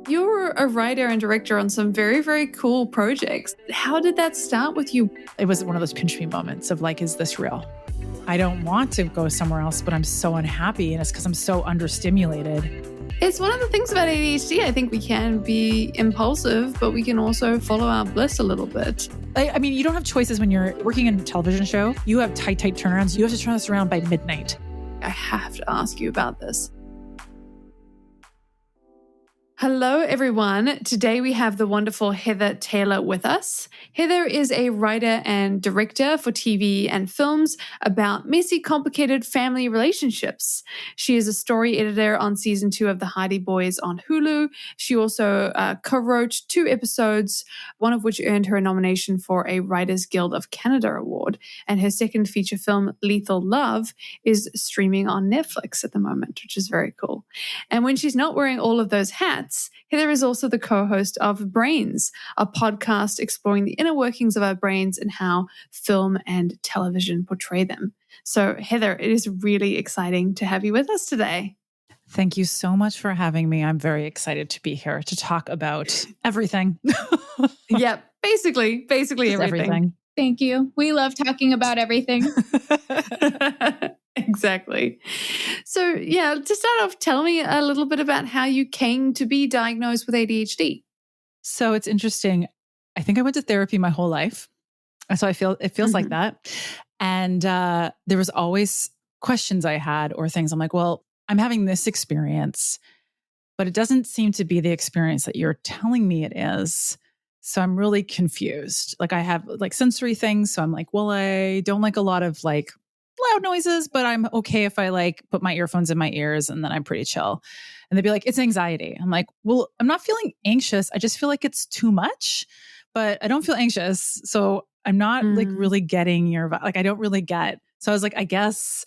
You're a writer and director on some very, very cool projects. How did that start with you? It was one of those pinch me moments of like, is this real? I don't want to go somewhere else, but I'm so unhappy. And it's because I'm so understimulated. It's one of the things about ADHD. I think we can be impulsive, but we can also follow our bliss a little bit. I mean, you don't have choices when you're working in a television show. You have tight turnarounds. You have to turn this around by midnight. I have to ask you about this. Hello, everyone. Today we have the wonderful Heather Taylor with us. Heather is a writer and director for TV and films about messy, complicated family relationships. She is a story editor on season 2 of The Hardy Boys on Hulu. She also co-wrote 2 episodes, one of which earned her a nomination for a Writers Guild of Canada award. And her second feature film, Lethal Love, is streaming on Netflix at the moment, which is very cool. And when she's not wearing all of those hats, Heather is also the co-host of Braaains, a podcast exploring the inner workings of our brains and how film and television portray them. So, Heather, it is really exciting to have you with us today. Thank you so much for having me. I'm very excited to be here to talk about everything. Yep, basically everything. Thank you. We love talking about everything. Exactly. So, yeah, to start off, tell me a little bit about how you came to be diagnosed with ADHD. So it's interesting. I think I went to therapy my whole life. So it feels like that. And there was always questions I had or things. I'm like, well, I'm having this experience, but it doesn't seem to be the experience that you're telling me it is. So I'm really confused. Like I have like sensory things. So I'm like, well, I don't like a lot of like loud noises, but I'm okay if I like put my earphones in my ears and then I'm pretty chill. And they'd be like, it's anxiety. I'm like, well, I'm not feeling anxious. I just feel like it's too much, but I don't feel anxious. So I'm not like really getting your, like, I don't really get. So I was like, I guess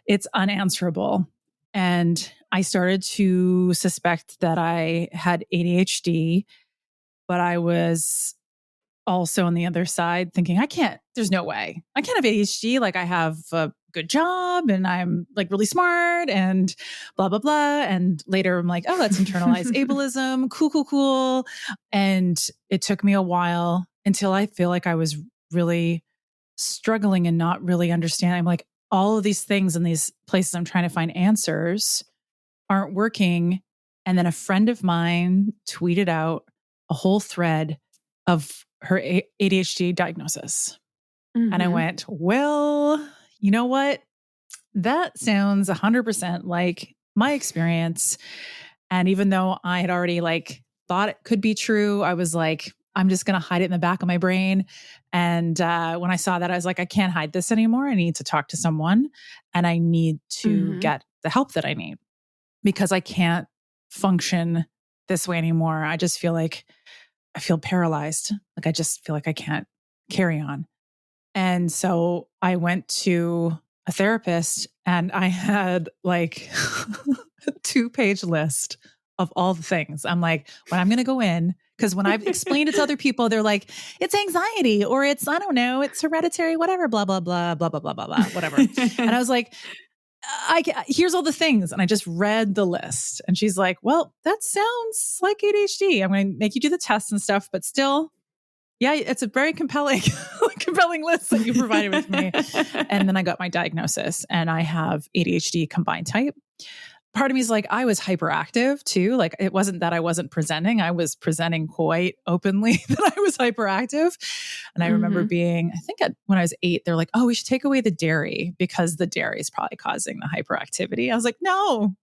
it's unanswerable. And I started to suspect that I had ADHD, but I was also on the other side thinking, there's no way I can't have ADHD. Like I have a good job and I'm like really smart and blah, blah, blah. And later I'm like, oh, that's internalized ableism. Cool. And it took me a while until I feel like I was really struggling and not really understanding. I'm like, all of these things in these places I'm trying to find answers aren't working. And then a friend of mine tweeted out a whole thread of her ADHD diagnosis. And I went, well, you know what? That sounds 100% like my experience. And even though I had already like thought it could be true, I was like, I'm just going to hide it in the back of my brain. And when I saw that, I was like, I can't hide this anymore. I need to talk to someone and I need to get the help that I need because I can't function this way anymore. I just feel like I feel paralyzed. Like I just feel like I can't carry on. And so I went to a therapist and I had like a 2-page list of all the things. I'm like, when I'm going to go in, because when I've explained it to other people, they're like, it's anxiety or it's, I don't know, it's hereditary, whatever, blah, blah, blah, blah, blah, blah, blah, blah, whatever. And I was like, here's all the things. And I just read the list and she's like, well, that sounds like ADHD. I'm going to make you do the tests and stuff, but still, yeah, it's a very compelling list that you provided with me. And then I got my diagnosis and I have ADHD combined type. Part of me is like, I was hyperactive too. Like it wasn't that I wasn't presenting. I was presenting quite openly that I was hyperactive. And I remember being, I think when I was 8, they're like, oh, we should take away the dairy because the dairy is probably causing the hyperactivity. I was like, no,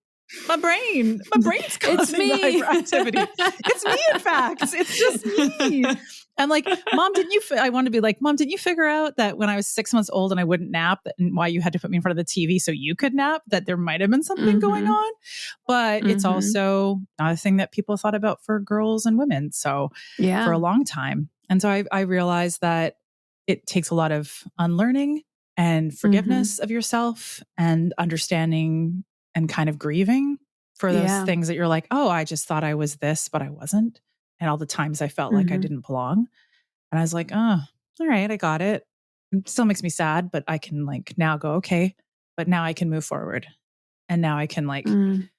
my brain's causing the hyperactivity. It's me, in fact. It's just me. I'm like, Mom, I want to be like, Mom, didn't you figure out that when I was 6 months old and I wouldn't nap and why you had to put me in frort of the TV so you could nap, that there might've been something going on, but it's also not a thing that people thought about for girls and women. So for a long time. And so I realized that it takes a lot of unlearning and forgiveness of yourself and understanding and kind of grieving for those things that you're like, oh, I just thought I was this, but I wasn't. And all the times I felt like I didn't belong. And I was like, oh, all right, I got it. It still makes me sad, but I can like now go, okay, but now I can move forward. And now I can like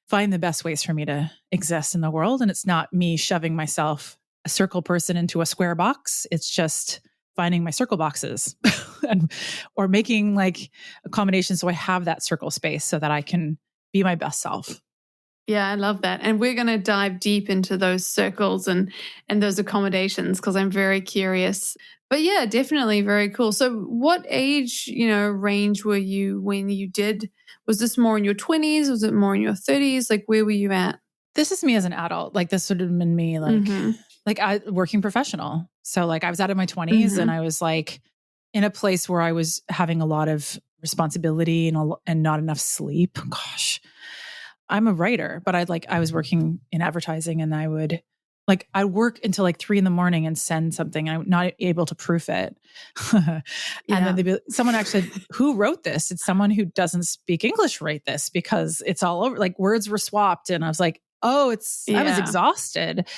find the best ways for me to exist in the world. And it's not me shoving myself, a circle person, into a square box. It's just finding my circle boxes or making like accommodations so I have that circle space so that I can be my best self. Yeah, I love that. And we're going to dive deep into those circles and those accommodations because I'm very curious. But yeah, definitely very cool. So what age, range were you when you did? Was this more in your 20s? Was it more in your 30s? Like, where were you at? This is me as an adult. Like, this would have been me like I working professional. So like I was out of my 20s and I was like in a place where I was having a lot of responsibility and not enough sleep. Gosh, I'm a writer, but I was working in advertising, and I'd work until like 3 a.m. and send something. I'm not able to proof it. And then someone actually said, who wrote this? It's someone who doesn't speak English write this, because it's all over, like words were swapped. And I was like, I was exhausted,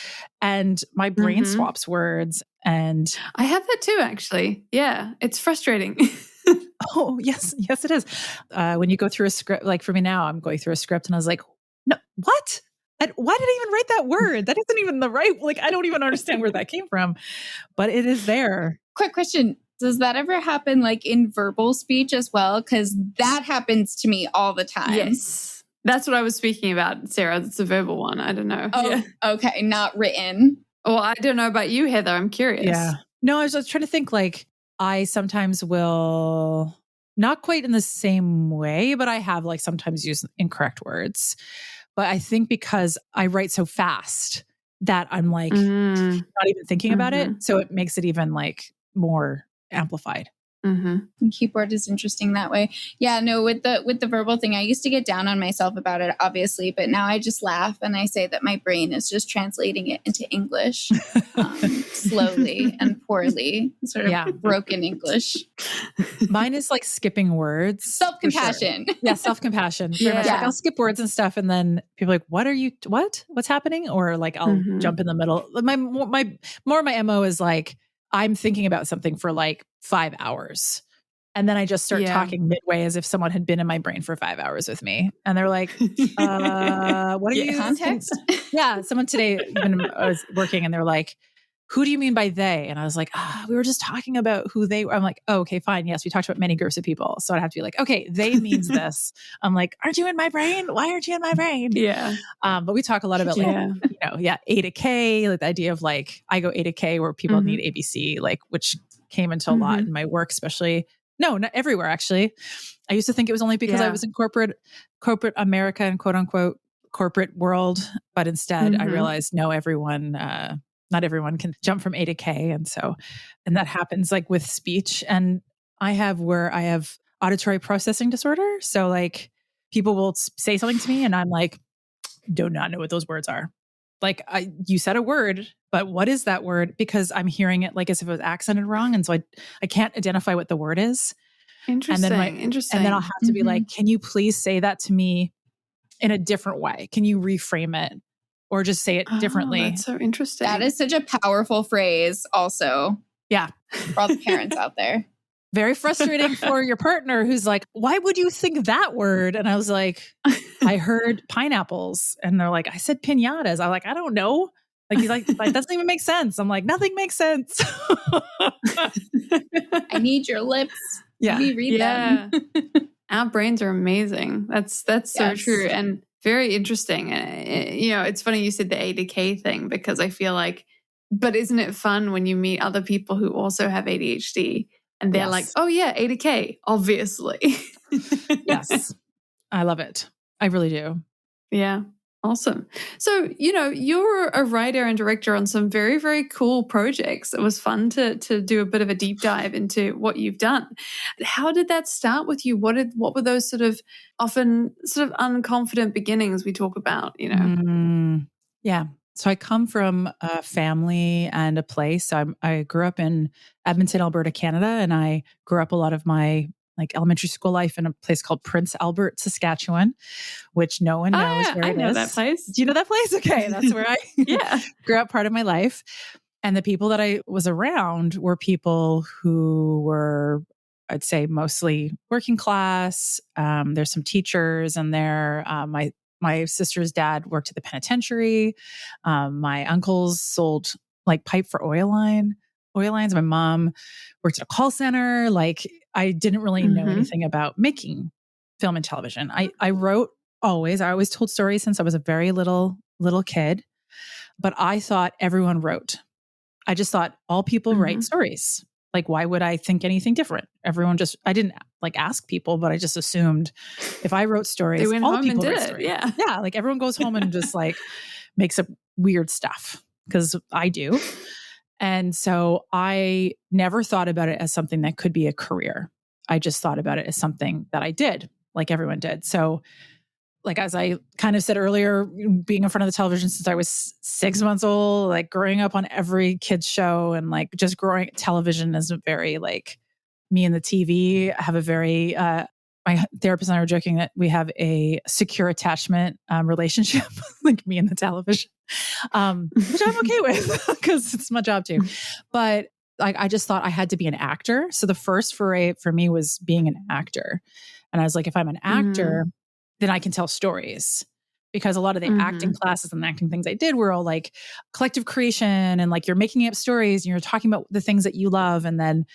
and my brain swaps words. And I have that too, actually. Yeah. It's frustrating. Oh, yes, it is. When you go through a script, like for me now, I'm going through a script and I was like, no, what? Why did I even write that word? That isn't even the right, like, I don't even understand where that came from, but it is there. Quick question. Does that ever happen like in verbal speech as well? Because that happens to me all the time. Yes. That's what I was speaking about, Sarah. That's a verbal one. I don't know. Oh, yeah. Okay. Not written. Well, I don't know about you, Heather. I'm curious. Yeah. No, I was just trying to think, like, I sometimes will, not quite in the same way, but I have like sometimes used incorrect words. But I think because I write so fast that I'm like not even thinking about it. So it makes it even like more amplified. Keyboard is interesting that way. Yeah, no, with the verbal thing, I used to get down on myself about it, obviously, but now I just laugh and I say that my brain is just translating it into English slowly and poorly, sort of broken English. Mine is like skipping words. Self-compassion. Sure. Yeah, self-compassion. Yeah. Like I'll skip words and stuff, and then people are like, what's happening? Or like I'll jump in the middle. My MO is like, I'm thinking about something for like 5 hours. And then I just start talking midway as if someone had been in my brain for 5 hours with me. And they're like, what are you? Context? Yeah. Someone today, even I was working, and they're like, who do you mean by they? And I was like, we were just talking about who they were. I'm like, oh, okay, fine. Yes, we talked about many groups of people. So I'd have to be like, okay, they means this. I'm like, aren't you in my brain? Why aren't you in my brain? Yeah. But we talk a lot about like, A to K, like the idea of like, I go A to K where people need ABC, like, which came into a lot in my work, especially. No, not everywhere, actually. I used to think it was only because I was in corporate America and quote unquote corporate world. But instead I realized not everyone can jump from A to K. And that happens like with speech. And I have auditory processing disorder. So like people will say something to me and I'm like, do not know what those words are. Like you said a word, but what is that word? Because I'm hearing it like as if it was accented wrong. And so I can't identify what the word is. Interesting. And then I'll have to be like, can you please say that to me in a different way? Can you reframe it? Or just say it differently. That's so interesting. That is such a powerful phrase also. Yeah. For all the parents out there. Very frustrating for your partner who's like, why would you think that word? And I was like, I heard pineapples. And they're like, I said pinatas. I'm like, I don't know. Like, he's like, that doesn't even make sense. I'm like, nothing makes sense. I need your lips. Yeah. Let me read them. Our brains are amazing. That's so true. And very interesting. It's funny you said the A to K thing, because I feel like, but isn't it fun when you meet other people who also have ADHD and they're like, oh yeah, A to K, obviously. Yes. I love it. I really do. Yeah. Awesome. So, you're a writer and director on some very, very cool projects. It was fun to do a bit of a deep dive into what you've done. How did that start with you? What were those sort of often sort of unconfident beginnings we talk about, Yeah. So I come from a family and a place. I grew up in Edmonton, Alberta, Canada, and I grew up a lot of my like elementary school life in a place called Prince Albert, Saskatchewan, which no one knows where it is. I know that place. Do you know that place? Okay, that's where I grew up part of my life. And the people that I was around were people who were, I'd say, mostly working class. There's some teachers in there. My My sister's dad worked at the penitentiary. My uncles sold like pipe for oil lines. My mom worked at a call center. Like I didn't really know anything about making film and television. I wrote always. I always told stories since I was a very little kid, but I thought everyone wrote. I just thought all people write stories. Like, why would I think anything different? I didn't like ask people, but I just assumed if I wrote stories, they went all home people and write did it. stories. Yeah. Yeah. Like everyone goes home and just like makes up weird stuff because I do. And so I never thought about it as something that could be a career. I just thought about it as something that I did, like everyone did. So like, as I kind of said earlier, being in front of the television since I was 6 months old, like growing up on every kid's show and like just growing television is a very like me and the TV. I have a very, my therapist and I were joking that we have a secure attachment relationship, like me and the television, which I'm okay with because it's my job too. But like, I just thought I had to be an actor. So the first foray for me was being an actor. And I was like, if I'm an actor, then I can tell stories, because a lot of the acting classes and acting things I did were all like collective creation and like you're making up stories and you're talking about the things that you love. And then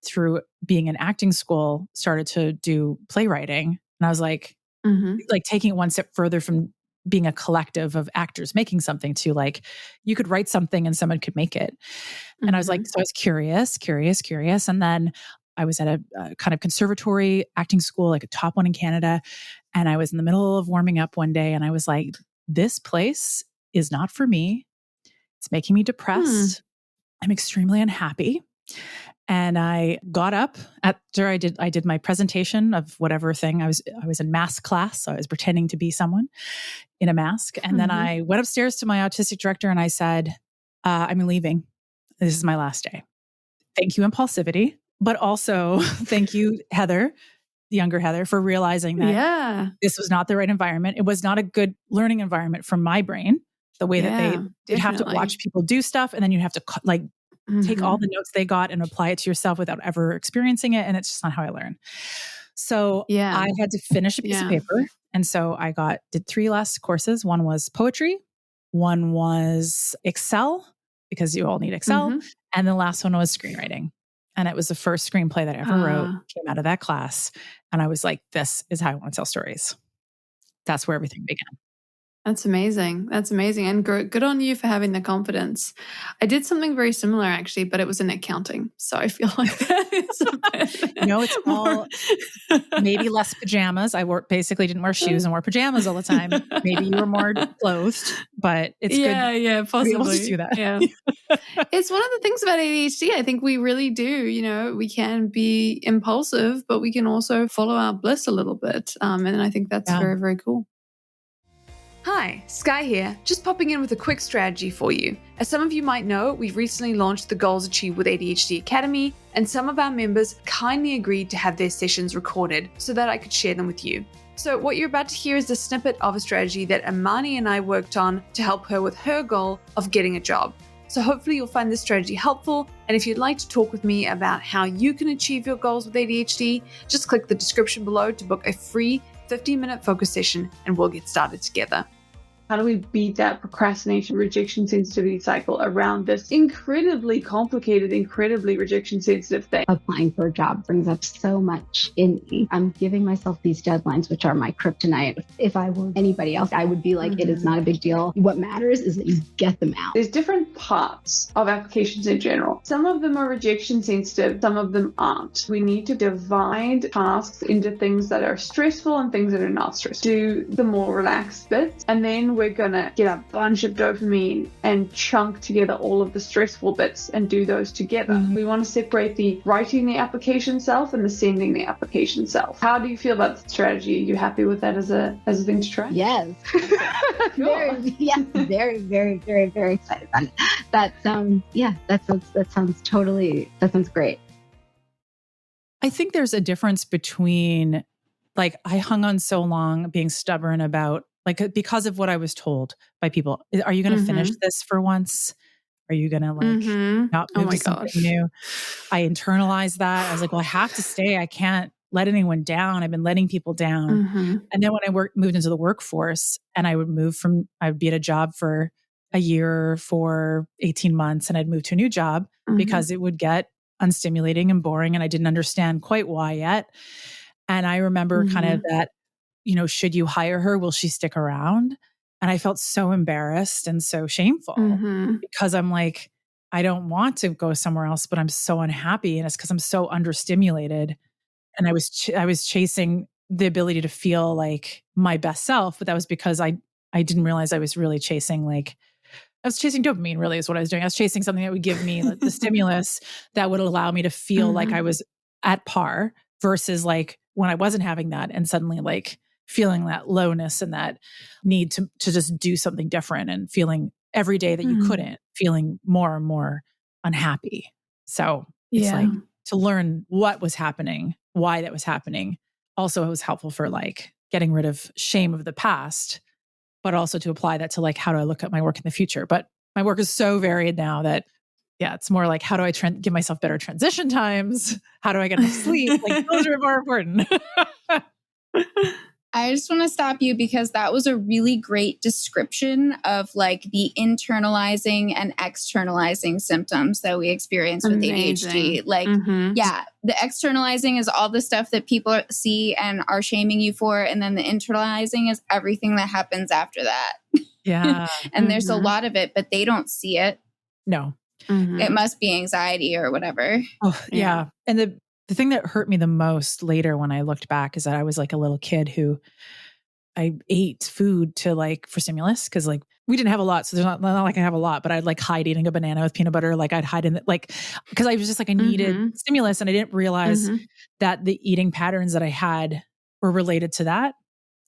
through being in acting school, started to do playwriting. And I was like taking it one step further from being a collective of actors making something to like, you could write something and someone could make it. And I was like, so I was curious. And then I was at a kind of conservatory acting school, like a top one in Canada. And I was in the middle of warming up one day and I was like, this place is not for me. It's making me depressed. I'm extremely unhappy. And I got up after I did my presentation of whatever thing. I was in mask class. So I was pretending to be someone in a mask. And then I went upstairs to my autistic director and I said, I'm leaving. This is my last day. Thank you, Impulsivity. But also thank you, Heather, the younger Heather, for realizing that this was not the right environment. It was not a good learning environment for my brain, the way that you'd have to watch people do stuff. And then you have to like take all the notes they got and apply it to yourself without ever experiencing it. And it's just not how I learn. So I had to finish a piece of paper. And so I did 3 last courses. One was poetry. One was Excel, because you all need Excel. And the last one was screenwriting. And it was the first screenplay that I ever wrote, came out of that class. And I was like, this is how I want to tell stories. That's where everything began. That's amazing. And good on you for having the confidence. I did something very similar actually, but it was in accounting. So I feel like that is a bit it's all maybe less pajamas. I basically didn't wear shoes and wore pajamas all the time. Maybe you were more clothed, but it's good. Yeah, possibly. To be able to do that. Yeah. It's one of the things about ADHD. I think we really do, we can be impulsive, but we can also follow our bliss a little bit. And I think that's very, very cool. Hi, Sky here, just popping in with a quick strategy for you. As some of you might know, we've recently launched the Goals Achieved with ADHD Academy, and some of our members kindly agreed to have their sessions recorded so that I could share them with you. So what you're about to hear is a snippet of a strategy that Amani and I worked on to help her with her goal of getting a job. So hopefully you'll find this strategy helpful, and if you'd like to talk with me about how you can achieve your goals with ADHD, just click the description below to book a free 15-minute focus session and we'll get started together. How do we beat that procrastination, rejection sensitivity cycle around this incredibly complicated, incredibly rejection sensitive thing? Applying for a job brings up so much in me. I'm giving myself these deadlines, which are my kryptonite. If I were anybody else, I would be like, it is not a big deal. What matters is that you get them out. There's different parts of applications in general. Some of them are rejection sensitive, some of them aren't. We need to divide tasks into things that are stressful and things that are not stressful. Do the more relaxed bits, and then we're going to get a bunch of dopamine and chunk together all of the stressful bits and do those together. We want to separate the writing the application self and the sending the application self. How do you feel about the strategy? Are you happy with that as a thing to try? Yes. Cool. Very, very, very, very excited about it. That sounds great. I think there's a difference between, like, I hung on so long being stubborn about, like, because of what I was told by people. Are you going to finish this for once? Are you going to not move to something new? I internalized that. I was like, well, I have to stay. I can't let anyone down. I've been letting people down. Mm-hmm. And then when I moved into the workforce and I would be at a job for a year for 18 months and I'd move to a new job because it would get unstimulating and boring. And I didn't understand quite why yet. And I remember kind of that, should you hire her? Will she stick around? And I felt so embarrassed and so shameful because I'm like, I don't want to go somewhere else, but I'm so unhappy. And it's because I'm so understimulated. And I was chasing the ability to feel like my best self, but that was because I didn't realize I was really chasing I was chasing dopamine, really is what I was doing. I was chasing something that would give me the stimulus that would allow me to feel like I was at par versus like when I wasn't having that and suddenly like feeling that lowness and that need to just do something different and feeling every day that you couldn't, feeling more and more unhappy. So it's like to learn what was happening, why that was happening. Also, it was helpful for like getting rid of shame of the past, but also to apply that to like, how do I look at my work in the future? But my work is so varied now that, it's more like, how do I give myself better transition times? How do I get enough sleep? Like those are more important. I just want to stop you because that was a really great description of like the internalizing and externalizing symptoms that we experience with ADHD. Like, the externalizing is all the stuff that people see and are shaming you for. And then the internalizing is everything that happens after that. Yeah. And there's a lot of it, but they don't see it. No. It must be anxiety or whatever. Oh, yeah. And the thing that hurt me the most later when I looked back is that I was like a little kid who I ate food for stimulus because like we didn't have a lot. So there's not like I have a lot, but I'd like hide eating a banana with peanut butter. Like I'd hide in because I was just like, I needed stimulus and I didn't realize that the eating patterns that I had were related to that.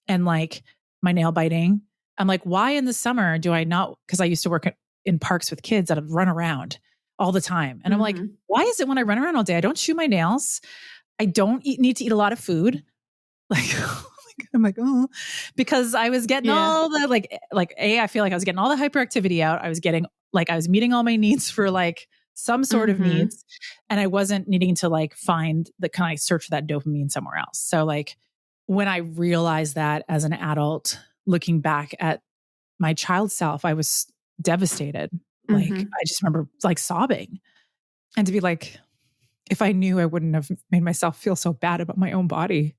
And like my nail biting, I'm like, why in the summer do I not, because I used to work in parks with kids that I'd run around all the time. And I'm like, why is it when I run around all day, I don't chew my nails? I don't need to eat a lot of food. Like, I'm like, oh, because I was getting all the I feel like I was getting all the hyperactivity out. I was meeting all my needs for like some sort of needs. And I wasn't needing to like find can I search for that dopamine somewhere else? So like when I realized that as an adult, looking back at my child self, I was devastated. Like, I just remember like sobbing and to be like, if I knew, I wouldn't have made myself feel so bad about my own body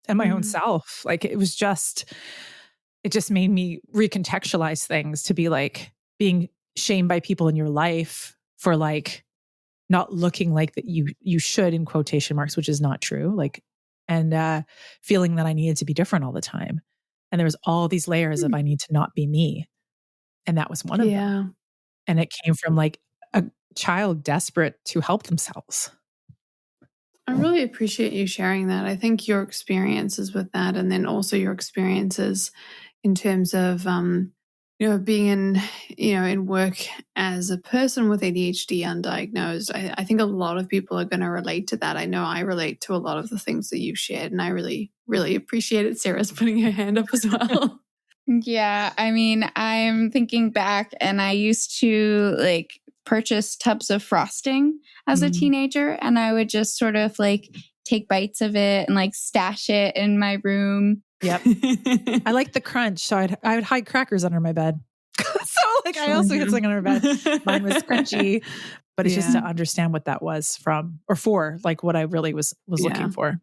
and my own self. Like it just made me recontextualize things to be like being shamed by people in your life for like not looking like that you should in quotation marks, which is not true. Like, and feeling that I needed to be different all the time. And there was all these layers of I need to not be me. And that was one of them. And it came from like a child desperate to help themselves. I really appreciate you sharing that. I think your experiences with that, and then also your experiences in terms of, being in work as a person with ADHD undiagnosed. I think a lot of people are going to relate to that. I know I relate to a lot of the things that you've shared, and I really, really appreciate it. Sarah's putting her hand up as well. Yeah, I mean, I'm thinking back and I used to like purchase tubs of frosting as a teenager, and I would just sort of like take bites of it and like stash it in my room. Yep. I like the crunch, so I would hide crackers under my bed. So like I also had something under my bed. Mine was crunchy, but it's just to understand what that was from or for, like what I really was looking for.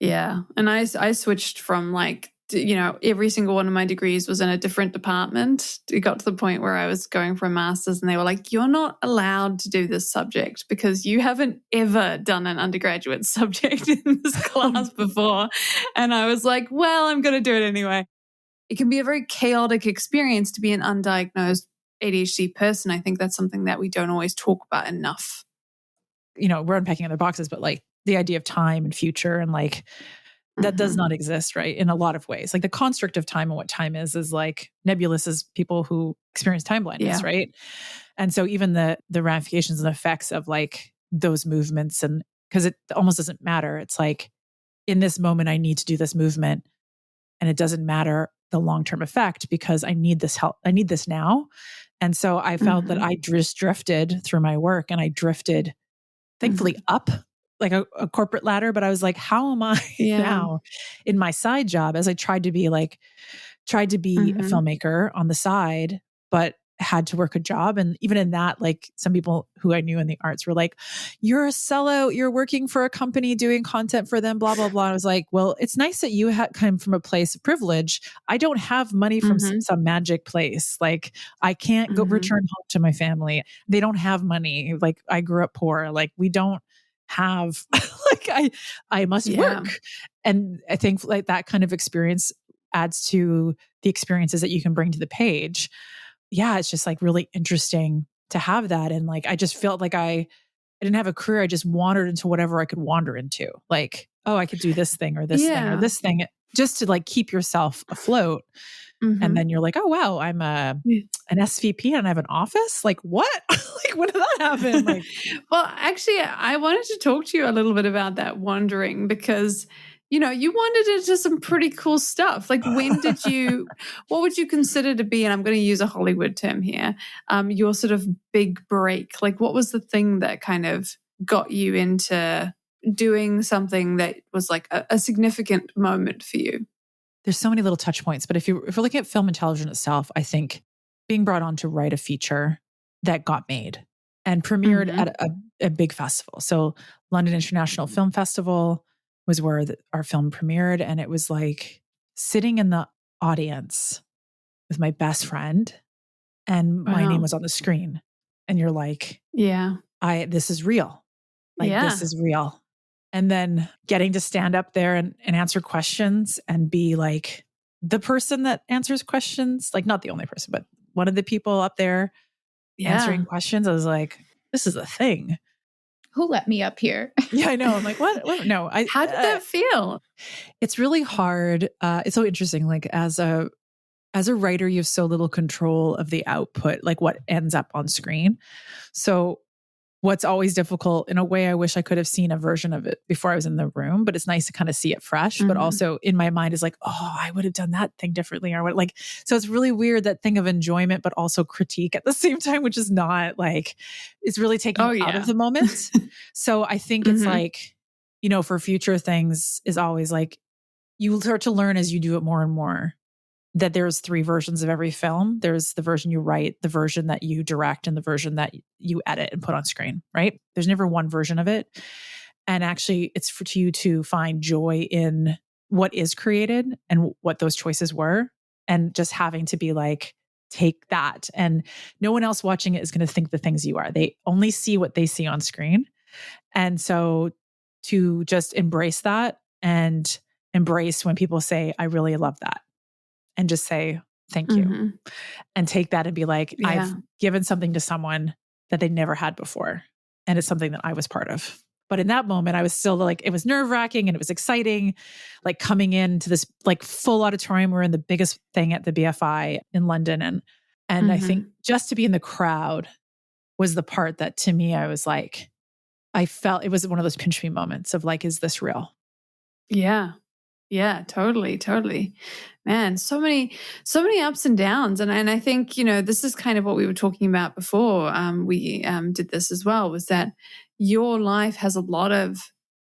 Yeah. And I switched from like, every single one of my degrees was in a different department. It got to the point where I was going for a master's and they were like, you're not allowed to do this subject because you haven't ever done an undergraduate subject in this class before. And I was like, well, I'm going to do it anyway. It can be a very chaotic experience to be an undiagnosed ADHD person. I think that's something that we don't always talk about enough. We're unpacking other boxes, but like the idea of time and future and like, that does not exist, right? In a lot of ways. Like the construct of time and what time is like nebulous as people who experience time blindness, right? And so even the ramifications and effects of like those movements, and because it almost doesn't matter. It's like in this moment, I need to do this movement and it doesn't matter the long-term effect because I need this help. I need this now. And so I felt that I just drifted through my work and I drifted thankfully up like a corporate ladder, but I was like, how am I now in my side job as I tried to be a filmmaker on the side, but had to work a job. And even in that, like some people who I knew in the arts were like, you're a sellout, you're working for a company doing content for them, blah, blah, blah. I was like, well, it's nice that you come from a place of privilege. I don't have money from some magic place. Like I can't go return home to my family. They don't have money. Like I grew up poor. Like we don't have, like I must work. And I think like that kind of experience adds to the experiences that you can bring to the page. Yeah, it's just like really interesting to have that. And like, I just felt like I didn't have a career. I just wandered into whatever I could wander into. Like, oh, I could do this thing or this thing or this thing just to like keep yourself afloat. And then you're like, oh, wow, I'm an SVP and I have an office. Like what? Like when did that happen? Like, well, actually, I wanted to talk to you a little bit about that wandering because you wandered into some pretty cool stuff. Like what would you consider to be, and I'm going to use a Hollywood term here, your sort of big break? Like what was the thing that kind of got you into doing something that was like a significant moment for you? There's so many little touch points, but if we're looking at film and television itself, I think being brought on to write a feature that got made and premiered at a big festival. So London International Film Festival was where our film premiered. And it was like sitting in the audience with my best friend and my name was on the screen. And you're like, this is real. Like this is real. And then getting to stand up there and answer questions and be like the person that answers questions, like not the only person, but one of the people up there answering questions. I was like, this is a thing. Who let me up here? Yeah, I know. I'm like, what? No. How did that feel? It's really hard. It's so interesting. Like as a writer, you have so little control of the output, like what ends up on screen. So what's always difficult, in a way, I wish I could have seen a version of it before I was in the room, but it's nice to kind of see it fresh. But also in my mind is like, oh, I would have done that thing differently or what, like, so it's really weird, that thing of enjoyment, but also critique at the same time, which is not like, it's really taking you out of the moment. So I think it's like, for future things is always like, you will start to learn as you do it more and more, that there's 3 versions of every film. There's the version you write, the version that you direct, and the version that you edit and put on screen, right? There's never one version of it. And actually, it's for you to find joy in what is created and what those choices were. And just having to be like, take that. And no one else watching it is going to think the things you are. They only see what they see on screen. And so to just embrace that and embrace when people say, I really love that. And just say, thank you. And take that and be like, I've given something to someone that they never had before. And it's something that I was part of. But in that moment, I was still like, it was nerve-wracking and it was exciting, like coming into this like full auditorium. We're in the biggest thing at the BFI in London. And I think just to be in the crowd was the part that, to me, I was like, I felt it was one of those pinch me moments of like, is this real? Yeah. Yeah, totally. Man, so many ups and downs. And I think, this is kind of what we were talking about before we did this as well, was that your life has a lot of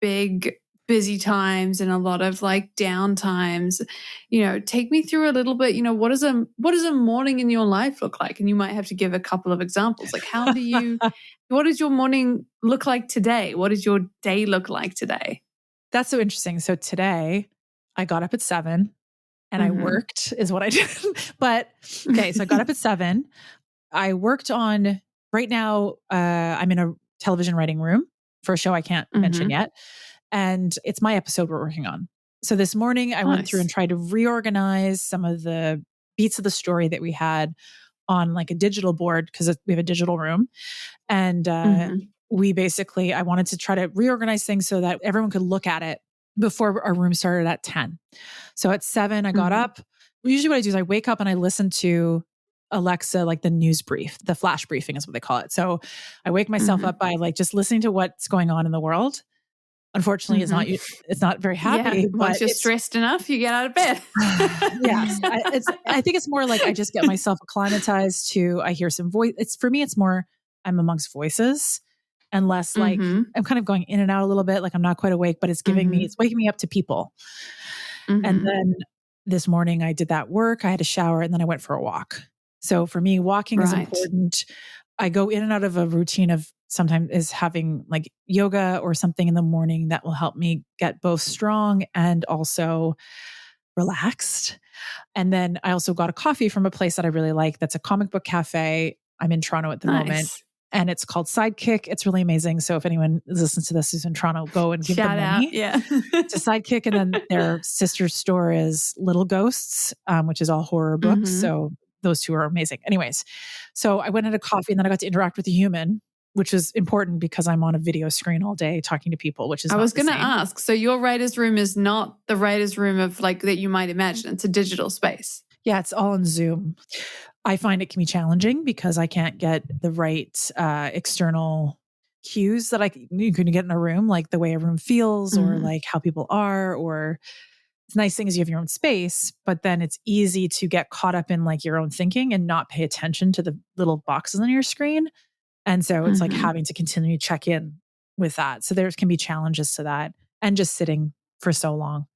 big, busy times and a lot of like down times. Take me through a little bit, what does a morning in your life look like? And you might have to give a couple of examples. Like what does your morning look like today? What does your day look like today? That's so interesting. So today, I got up at 7 and I worked is what I did. But okay, so I got up at 7. I worked on, right now, I'm in a television writing room for a show I can't mention yet. And it's my episode we're working on. So this morning I went through and tried to reorganize some of the beats of the story that we had on like a digital board, because we have a digital room. And we basically, I wanted to try to reorganize things so that everyone could look at it before our room started at 10. So at 7, I got up. Usually what I do is I wake up and I listen to Alexa, like the news brief, the flash briefing is what they call it. So I wake myself up by like just listening to what's going on in the world. Unfortunately, it's not very happy. Yeah. Once you're stressed enough, you get out of bed. Yes. I think it's more like I just get myself acclimatized to, I hear some voice. For me, it's more, I'm amongst voices. and less like I'm kind of going in and out a little bit, like I'm not quite awake, but it's giving me, it's waking me up to people. And then this morning I did that work, I had a shower, and then I went for a walk. So for me, walking is important. I go in and out of a routine of sometimes is having like yoga or something in the morning that will help me get both strong and also relaxed. And then I also got a coffee from a place that I really like. That's a comic book cafe. I'm in Toronto at the moment. And it's called Sidekick. It's really amazing. So if anyone listens to this who's in Toronto, go and give them money. Yeah. To Sidekick. And then their sister store is Little Ghosts, which is all horror books. So those two are amazing. Anyways, so I went and had a coffee, and then I got to interact with a human, which is important because I'm on a video screen all day talking to people, which is I was going to ask. So your writer's room is not the writer's room of like that you might imagine. It's a digital space. Yeah, it's all on Zoom. I find it can be challenging because I can't get the right external cues that you can get in a room, like the way a room feels or like how people are, or the nice thing is you have your own space, but then it's easy to get caught up in like your own thinking and not pay attention to the little boxes on your screen. And so it's like having to continue to check in with that. So there can be challenges to that, and just sitting for so long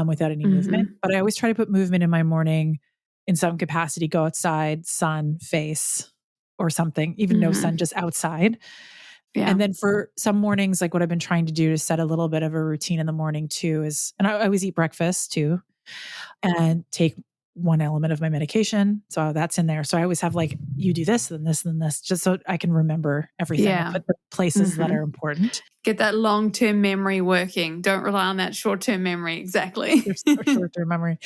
without any movement. But I always try to put movement in my morning in some capacity, go outside, sun, face, or something, even no sun, just outside. Yeah. And then for some mornings, like what I've been trying to do to set a little bit of a routine in the morning too is, and I always eat breakfast too, and take one element of my medication. So that's in there. So I always have like, you do this, then this, then this, just so I can remember everything. I put the places that are important. Get that long-term memory working. Don't rely on that short-term memory. Exactly. Short-term memory.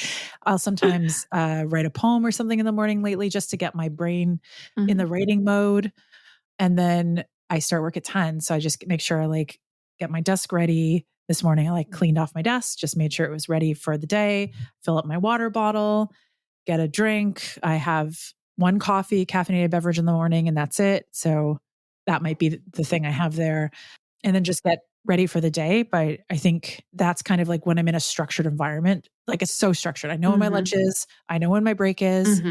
I'll sometimes write a poem or something in the morning lately just to get my brain in the writing mode. And then I start work at 10. So I just make sure I like get my desk ready. This morning, I like cleaned off my desk, just made sure it was ready for the day, fill up my water bottle, get a drink. I have one coffee, caffeinated beverage in the morning, and that's it. So that might be the thing I have there. And then just get ready for the day. But I think that's kind of like when I'm in a structured environment, like it's so structured. I know when my lunch is, I know when my break is,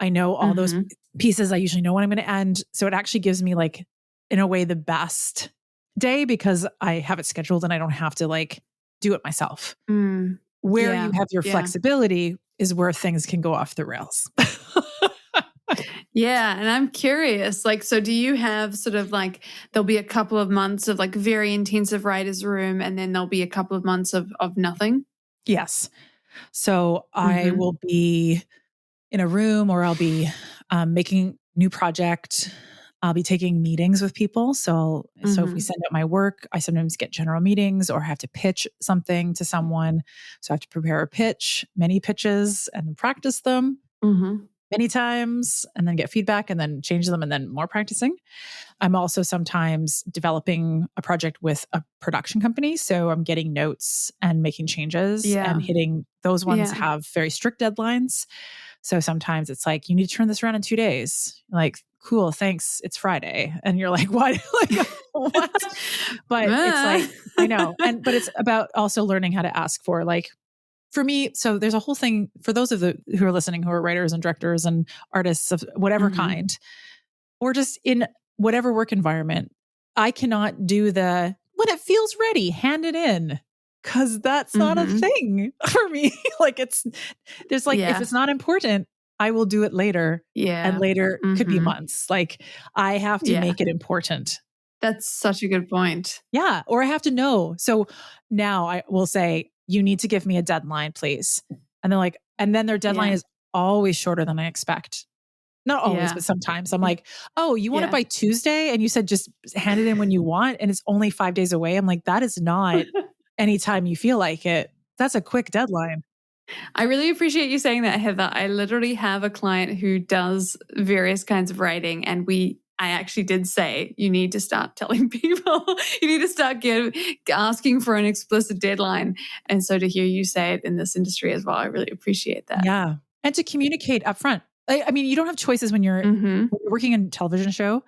I know all those pieces. I usually know when I'm going to end. So it actually gives me like, in a way, the best day because I have it scheduled and I don't have to like do it myself. Where you have your flexibility is where things can go off the rails. Yeah. And I'm curious, like, so do you have sort of like, there'll be a couple of months of like very intensive writer's room and then there'll be a couple of months of nothing? Yes. So I will be in a room or I'll be making new project. I'll be taking meetings with people. So if we send out my work, I sometimes get general meetings or have to pitch something to someone. So I have to prepare a pitch, many pitches, and practice them many times, and then get feedback and then change them and then more practicing. I'm also sometimes developing a project with a production company. So I'm getting notes and making changes and hitting those ones have very strict deadlines. So sometimes it's like, you need to turn this around in 2 days. Like, cool, thanks. It's Friday. And you're like, what? Like, what? But it's like, I know. But it's about also learning how to ask for like, for me, so there's a whole thing for those of who are listening, who are writers and directors and artists of whatever kind, or just in whatever work environment, I cannot do when it feels ready, hand it in. Cause that's not a thing for me. Like there's like, if it's not important, I will do it later. Yeah. And later could be months. Like I have to make it important. That's such a good point. Yeah. Or I have to know. So now I will say, you need to give me a deadline, please. And they're like, and then their deadline is always shorter than I expect. Not always, but sometimes I'm like, oh, you want it by Tuesday? And you said just hand it in when you want. And it's only 5 days away. I'm like, that is not anytime you feel like it. That's a quick deadline. I really appreciate you saying that, Heather. I literally have a client who does various kinds of writing, and I actually did say, you need to start telling people, you need to start asking for an explicit deadline. And so to hear you say it in this industry as well, I really appreciate that. Yeah. And to communicate upfront. I mean, you don't have choices when you're working in a television show.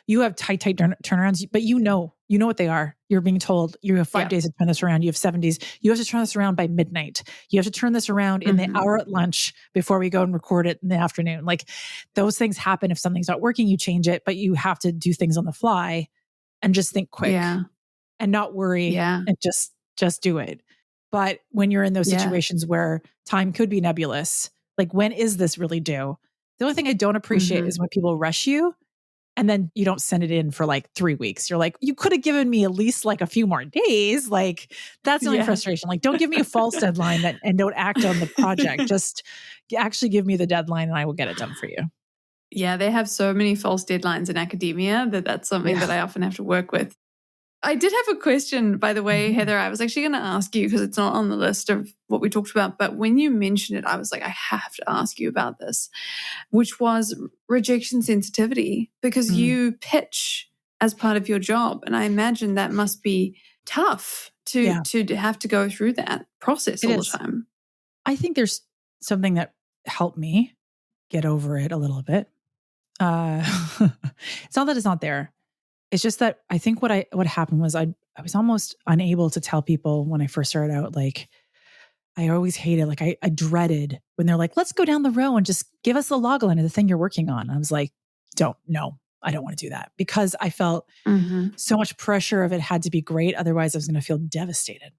You have tight turnarounds, but you know what they are. You're being told you have 5 days to turn this around. You have 7 days. You have to turn this around by midnight. You have to turn this around in the hour at lunch before we go and record it in the afternoon. Like those things happen. If something's not working, you change it, but you have to do things on the fly. and just think quick Yeah. and not worry Yeah. and just do it. But when you're in those Yeah. situations where time could be nebulous, like when is this really due? The only thing I don't appreciate is when people rush you and then you don't send it in for like 3 weeks. You're like, you could have given me at least like a few more days. Like that's the only Yeah. frustration. Like don't give me a false deadline and don't act on the project. Just actually give me the deadline and I will get it done for you. Yeah, they have so many false deadlines in academia that's something that I often have to work with. I did have a question, by the way, Heather. I was actually going to ask you because it's not on the list of what we talked about. But when you mentioned it, I was like, I have to ask you about this, which was rejection sensitivity, because you pitch as part of your job. And I imagine that must be tough to have to go through that process all the time. I think there's something that helped me get over it a little bit. It's not that it's not there. It's just that I think what happened was I was almost unable to tell people when I first started out. Like I always hated, like I dreaded when they're like, let's go down the row and just give us the log line of the thing you're working on. I was like, no, I don't want to do that because I felt so much pressure of it had to be great. Otherwise I was going to feel devastated.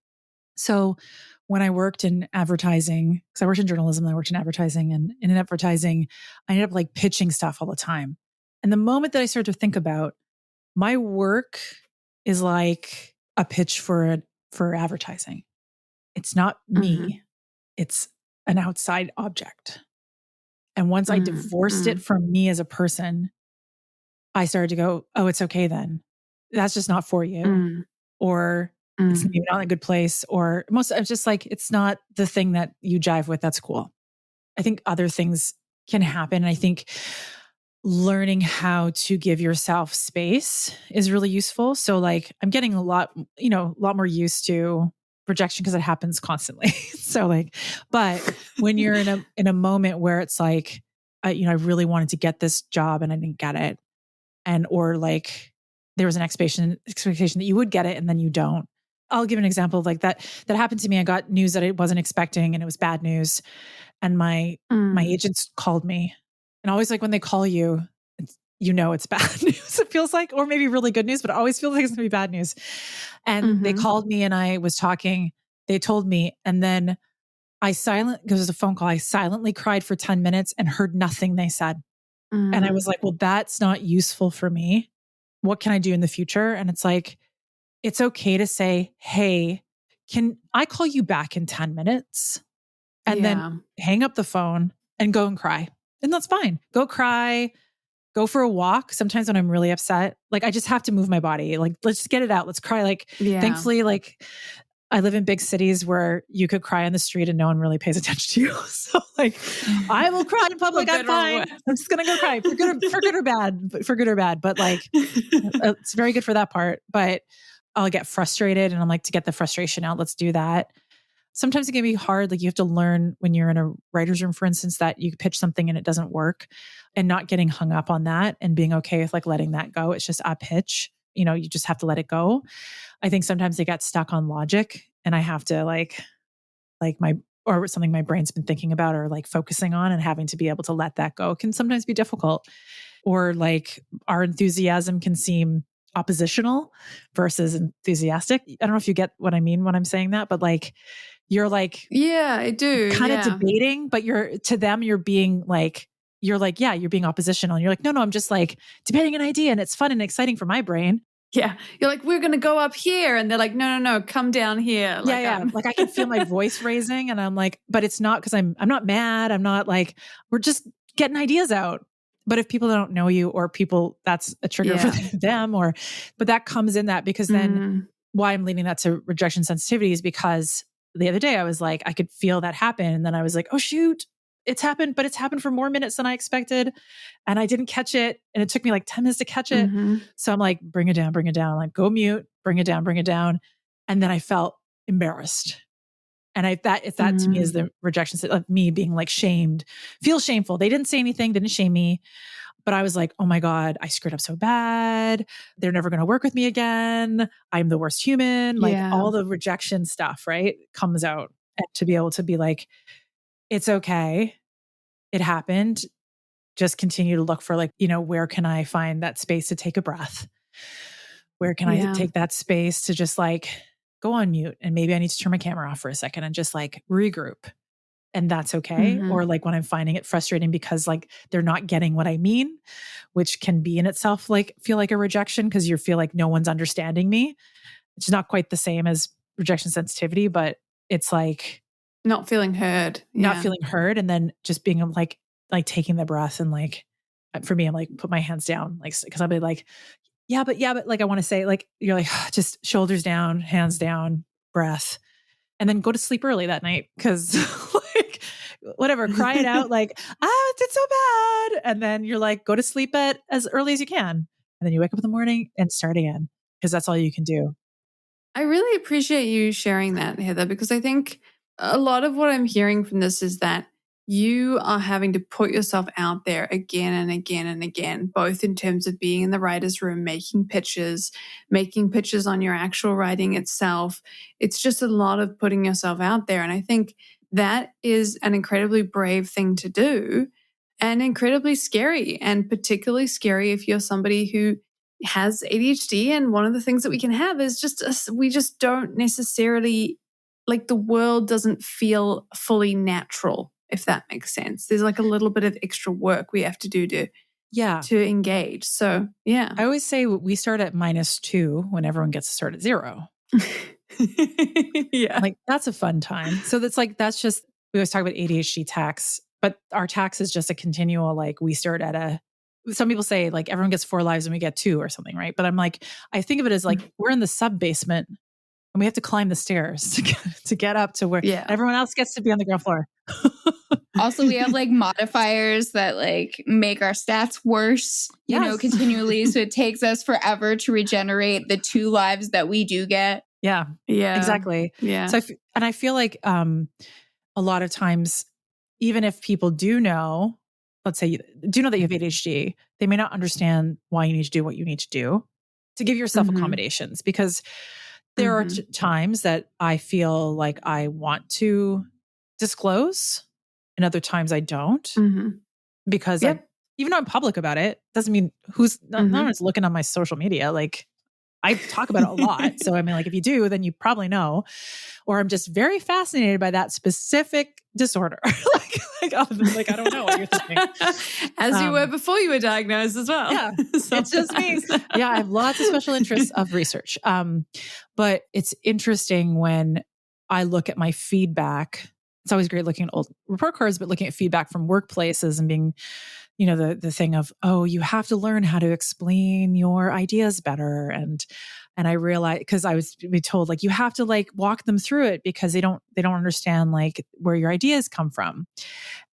So when I worked in advertising, because I worked in journalism, I worked in advertising, and in advertising, I ended up like pitching stuff all the time. And the moment that I started to think about my work is like a pitch for advertising. It's not me. It's an outside object. And once I divorced it from me as a person, I started to go, oh, it's okay then. That's just not for you. Or it's maybe not in a good place. Or most, I'm just like, it's not the thing that you jive with. That's cool. I think other things can happen. I think learning how to give yourself space is really useful. So like I'm getting a lot more used to rejection because it happens constantly. So like, but when you're in a moment where it's like, I really wanted to get this job and I didn't get it. Or like there was an expectation that you would get it and then you don't. I'll give an example of like that happened to me. I got news that I wasn't expecting and it was bad news. And my agents called me. And always like when they call you, it's bad news, it feels like, or maybe really good news, but it always feels like it's going to be bad news. And they called me and I was talking, they told me, and then because it was a phone call, I silently cried for 10 minutes and heard nothing they said. And I was like, well, that's not useful for me. What can I do in the future? And it's like, it's okay to say, hey, can I call you back in 10 minutes? And then hang up the phone and go and cry. And that's fine. Go cry, go for a walk. Sometimes when I'm really upset, like I just have to move my body. Like, let's just get it out. Let's cry. Like, thankfully, like I live in big cities where you could cry on the street and no one really pays attention to you. So like, I will cry in public. I'm fine. I'm just going to go cry for good or bad. But like, it's very good for that part. But I'll get frustrated and I'm like, to get the frustration out, let's do that. Sometimes it can be hard. Like you have to learn when you're in a writer's room, for instance, that you pitch something and it doesn't work and not getting hung up on that and being okay with like letting that go. It's just a pitch, you just have to let it go. I think sometimes they get stuck on logic and I have to or something my brain's been thinking about or like focusing on and having to be able to let that go can sometimes be difficult. Or like our enthusiasm can seem oppositional versus enthusiastic. I don't know if you get what I mean when I'm saying that, but like, you're like, yeah, I do. Kind of debating, but you're being like, you're being oppositional. And you're like, no, I'm just like debating an idea and it's fun and exciting for my brain. Yeah. You're like, we're going to go up here. And they're like, no, come down here. Like, Like I can feel my voice raising and I'm like, but it's not because I'm not mad. I'm not like, we're just getting ideas out. But if people don't know you or people, that's a trigger for them but that comes in that because then why I'm leading that to rejection sensitivity is because the other day I was like, I could feel that happen. And then I was like, oh shoot, it's happened, but it's happened for more minutes than I expected. And I didn't catch it. And it took me like 10 minutes to catch it. So I'm like, bring it down, like go mute, bring it down. And then I felt embarrassed. And if that to me is the rejection of me being like shamed, feel shameful. They didn't say anything, didn't shame me. But I was like, oh my God, I screwed up so bad. They're never going to work with me again. I'm the worst human. Like all the rejection stuff, right, comes out. And to be able to be like, it's okay. It happened. Just continue to look for like, where can I find that space to take a breath? Where can I take that space to just like go on mute, and maybe I need to turn my camera off for a second and just like regroup. And that's okay. Or like when I'm finding it frustrating because like they're not getting what I mean, which can be in itself like feel like a rejection because you feel like no one's understanding me. It's not quite the same as rejection sensitivity, but it's like not feeling heard. Not feeling heard. And then just being like taking the breath and like, for me, I'm like, put my hands down, like, cause I'll be like, yeah, but like, I want to say like, you're like, just shoulders down, hands down, breath, and then go to sleep early that night. Cause like, whatever, cry it out like, it's so bad. And then you're like, go to sleep at as early as you can. And then you wake up in the morning and start again. Cause that's all you can do. I really appreciate you sharing that, Heather, because I think a lot of what I'm hearing from this is that you are having to put yourself out there again and again and again, both in terms of being in the writer's room, making pitches on your actual writing itself. It's just a lot of putting yourself out there. And I think that is an incredibly brave thing to do and incredibly scary, and particularly scary if you're somebody who has ADHD. And one of the things that we can have is just we just don't necessarily, like, the world doesn't feel fully natural, if that makes sense. There's like a little bit of extra work we have to do to engage. So yeah. I always say we start at -2 when everyone gets to start at 0. Yeah. Like that's a fun time. So that's just, we always talk about ADHD tax, but our tax is just a continual, like we start at some people say like everyone gets 4 lives and we get 2 or something, right? But I'm like, I think of it as like we're in the sub basement and we have to climb the stairs to get up to where everyone else gets to be on the ground floor. Also, we have like modifiers that like make our stats worse, you know, continually. So it takes us forever to regenerate the 2 lives that we do get. Yeah, exactly. Yeah. So I feel like a lot of times, even if people do know, let's say do know that you have ADHD, they may not understand why you need to do what you need to do to give yourself accommodations, because there are times that I feel like I want to disclose and other times I don't, because even though I'm public about it, doesn't mean no one's looking on my social media. Like I talk about it a lot. So I mean, like if you do, then you probably know, or I'm just very fascinated by that specific disorder. like I don't know what you're thinking. As you were before you were diagnosed as well. Yeah, it's just me. Yeah, I have lots of special interests of research. But it's interesting when I look at my feedback. It's always great looking at old report cards, but looking at feedback from workplaces and being, you know, the thing of, oh, you have to learn how to explain your ideas better. And I realized, because I was told like, you have to like walk them through it because they don't understand like where your ideas come from.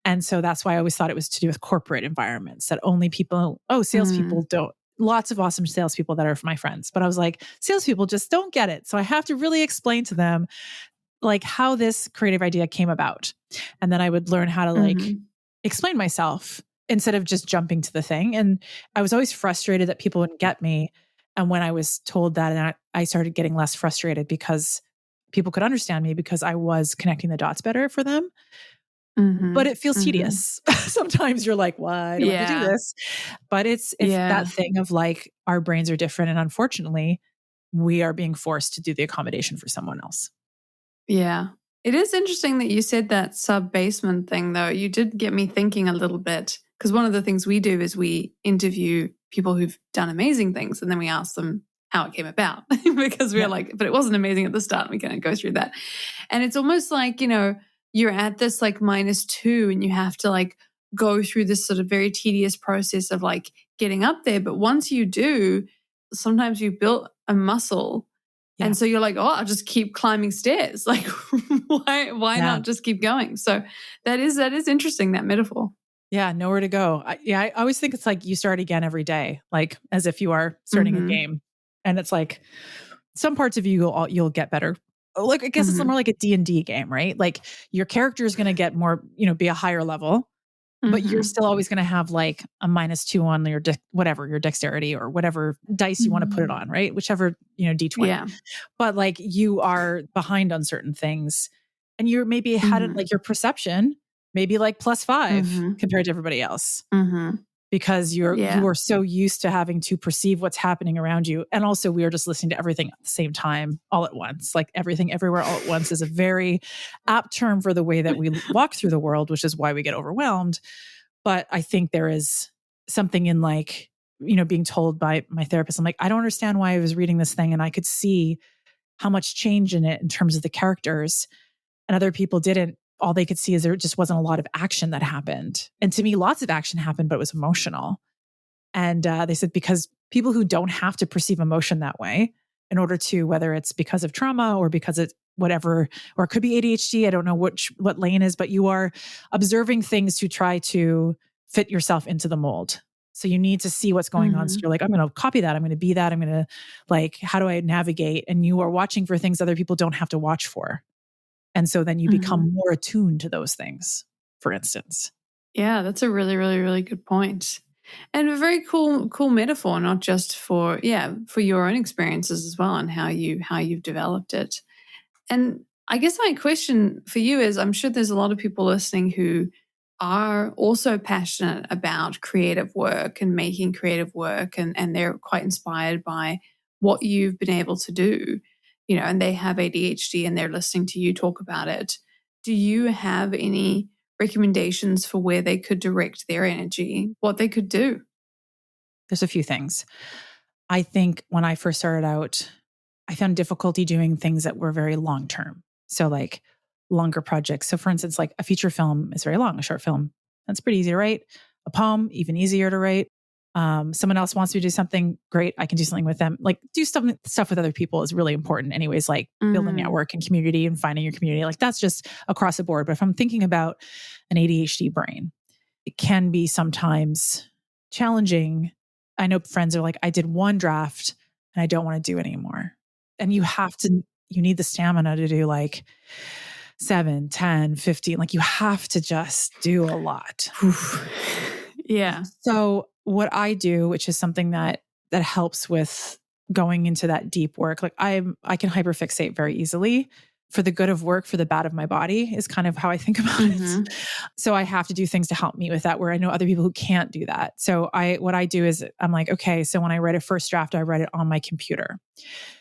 And so that's why I always thought it was to do with corporate environments, that only people, salespeople don't. Lots of awesome salespeople that are my friends, but I was like, salespeople just don't get it. So I have to really explain to them like how this creative idea came about. And then I would learn how to like explain myself instead of just jumping to the thing. And I was always frustrated that people wouldn't get me. And when I was told that, and I started getting less frustrated because people could understand me because I was connecting the dots better for them. But it feels tedious. Sometimes you're like, what? I don't want to do this. But it's that thing of like, our brains are different. And unfortunately, we are being forced to do the accommodation for someone else. Yeah. It is interesting that you said that sub-basement thing, though. You did get me thinking a little bit, because one of the things we do is we interview people who've done amazing things, and then we ask them how it came about because we're like, but it wasn't amazing at the start. We kind of go through that. And it's almost like, you know, you're at this like -2 and you have to like go through this sort of very tedious process of like getting up there. But once you do, sometimes you built a muscle. Yeah. And so you're like, oh, I'll just keep climbing stairs. Like, why not just keep going? So that is interesting, that metaphor. Yeah, nowhere to go. I always think it's like you start again every day, like as if you are starting a game. And it's like some parts of you you'll get better. Like I guess it's more like a D&D game, right? Like your character is going to get more, you know, be a higher level. But you're still always going to have like a -2 on your your dexterity or whatever dice you want to put it on, right? Whichever, you know, D20. Yeah. But like you are behind on certain things, and you're maybe had like your perception maybe like +5 compared to everybody else because you are so used to having to perceive what's happening around you. And also we are just listening to everything at the same time, all at once. Like everything everywhere all at once is a very apt term for the way that we walk through the world, which is why we get overwhelmed. But I think there is something in like, being told by my therapist, I'm like, I don't understand why I was reading this thing and I could see how much change in it in terms of the characters, and other people didn't. All they could see is there just wasn't a lot of action that happened. And to me, lots of action happened, but it was emotional. And they said, because people who don't have to perceive emotion that way in order to, whether it's because of trauma or because it's whatever, or it could be ADHD, I don't know what lane is, but you are observing things to try to fit yourself into the mold. So you need to see what's going on. So you're like, I'm going to copy that. I'm going to be that. I'm going to like, how do I navigate? And you are watching for things other people don't have to watch for. And so then you become more attuned to those things, for instance. Yeah, that's a really, really, really good point. And a very cool metaphor, not just for your own experiences as well and how you've developed it. And I guess my question for you is, I'm sure there's a lot of people listening who are also passionate about creative work and making creative work, and they're quite inspired by what you've been able to do. And they have ADHD and they're listening to you talk about it. Do you have any recommendations for where they could direct their energy, what they could do? There's a few things. I think when I first started out, I found difficulty doing things that were very long-term. So like longer projects. So for instance, like a feature film is very long, a short film, that's pretty easy to write. A poem, even easier to write. Someone else wants me to do something, great. I can do something with them. Like do stuff with other people is really important anyways, like building network and community and finding your community. Like that's just across the board. But if I'm thinking about an ADHD brain, it can be sometimes challenging. I know friends are like, I did one draft and I don't want to do it anymore. And you need the stamina to do like 7, 10, 15. Like you have to just do a lot. Yeah. So what I do, which is something that helps with going into that deep work, like I can hyperfixate very easily for the good of work, for the bad of my body is kind of how I think about it. So I have to do things to help me with that, where I know other people who can't do that. So what I do is I'm like, okay, so when I write a first draft, I write it on my computer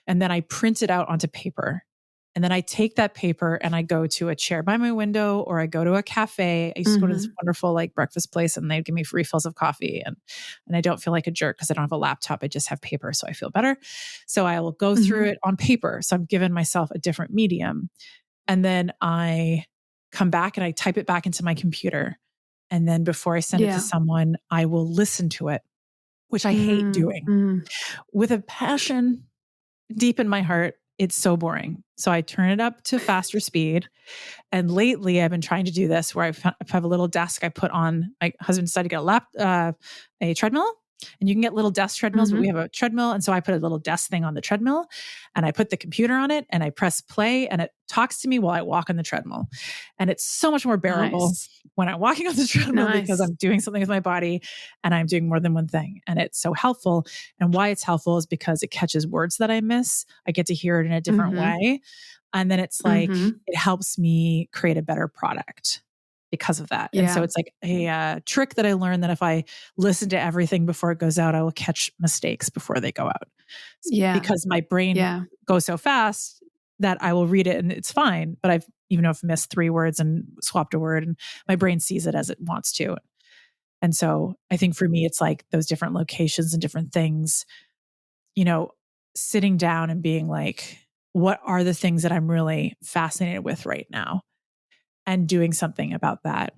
and then I print it out onto paper. And then I take that paper and I go to a chair by my window, or I go to a cafe. I used to go to this wonderful like breakfast place and they'd give me refills of coffee. And I don't feel like a jerk because I don't have a laptop. I just have paper. So I feel better. So I will go through it on paper. So I'm giving myself a different medium. And then I come back and I type it back into my computer. And then before I send it to someone, I will listen to it, which I hate doing with a passion deep in my heart. It's so boring. So I turn it up to faster speed. And lately I've been trying to do this where I have a little desk I put on. My husband decided to get a treadmill, and you can get little desk treadmills, but we have a treadmill. And so I put a little desk thing on the treadmill and I put the computer on it and I press play and it talks to me while I walk on the treadmill. And it's so much more bearable when I'm walking on the treadmill because I'm doing something with my body and I'm doing more than one thing. And it's so helpful. And why it's helpful is because it catches words that I miss. I get to hear it in a different way. And then it's like, it helps me create a better product because of that. And so it's like a trick that I learned, that if I listen to everything before it goes out, I will catch mistakes before they go out. Because my brain goes so fast that I will read it and it's fine. But I've missed 3 words and swapped a word, and my brain sees it as it wants to. And so I think for me, it's like those different locations and different things, sitting down and being like, what are the things that I'm really fascinated with right now? And doing something about that.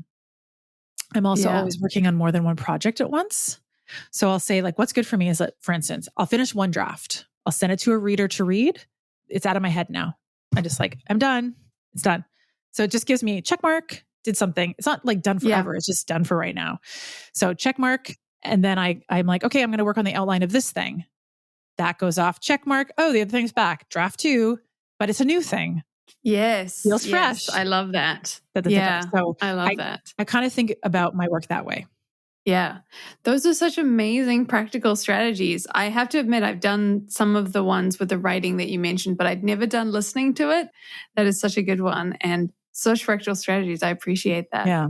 I'm also always working on more than one project at once. So I'll say like, what's good for me is that, for instance, I'll finish one draft. I'll send it to a reader to read. It's out of my head now. I just like, I'm done. It's done. So it just gives me a check mark, did something. It's not like done forever. It's just done for right now. So check mark. And then I'm like, okay, I'm going to work on the outline of this thing. That goes off. Check mark. Oh, the other thing's back. Draft 2, but it's a new thing. Yes. Feels fresh. I love that. So I love that. I kind of think about my work that way. Yeah. Those are such amazing practical strategies. I have to admit, I've done some of the ones with the writing that you mentioned, but I'd never done listening to it. That is such a good one. And such practical strategies. I appreciate that. Yeah.